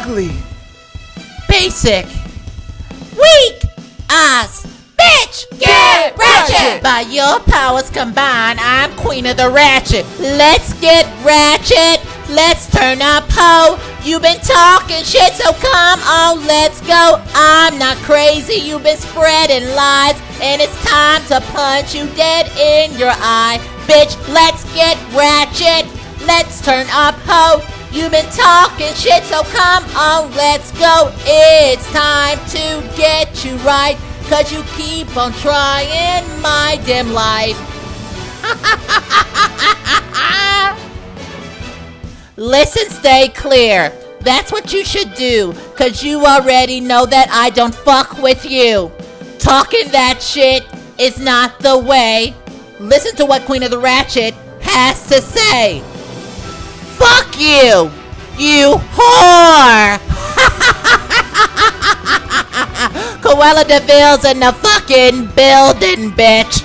ugly, basic, weak ass bitch. Get Ratchet! By your powers combined, I'm queen of the Ratchet. Let's get Ratchet. Let's turn up, ho. You've been talking shit, so come on, let's go. I'm not crazy, you've been spreading lies, and it's time to punch you dead in your eye. Bitch, let's get Ratchet. Let's turn up, ho. You've been talking shit, so come on, let's go. It's time to get you right, 'cause you keep on trying my damn life. Listen, stay clear. That's what you should do, 'cause you already know that I don't fuck with you. Talking that shit is not the way. Listen to what Queen of the Ratchet has to say. Fuck you, you whore! Cruella DeVille's in the fucking building, bitch.